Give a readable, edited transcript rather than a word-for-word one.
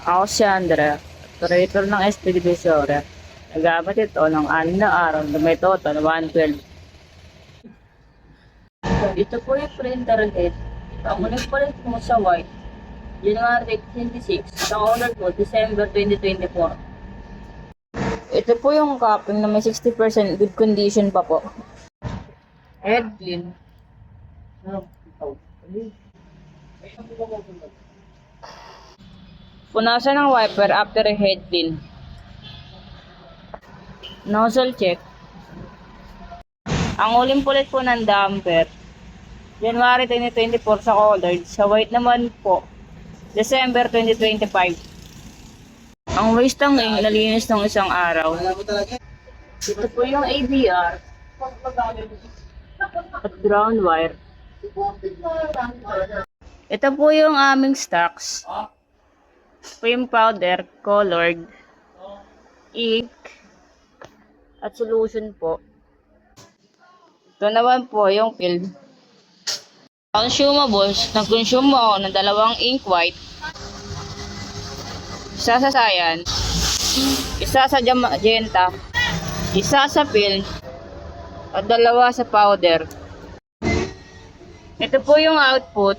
Ako si Andrea, operator ng SP Divisoria. Nagamit ito ng 6 na araw na may total 112. Ito po yung printer head. Ang ulit-ulit mo sa white, January 26, ang order po, December 2024. Ito po yung cupping na may 60% good condition pa po. Head clean. Punasan ng wiper after a head clean. Nozzle check. Ang uling pulit po ng damper, January 2024 sa colored. Sa white naman po, December 2025. Ang waste ng ink, nalinis ng isang araw. Ito po yung ABR at ground wire. Ito po yung aming stocks. Ito po yung powder, colored, ink, at solution po. Ito naman po yung field. Consumables, nag-consume ako ng 2 ink white, isa sa cyan, isa sa magenta, isa sa field, at 2 sa powder. Ito po yung output.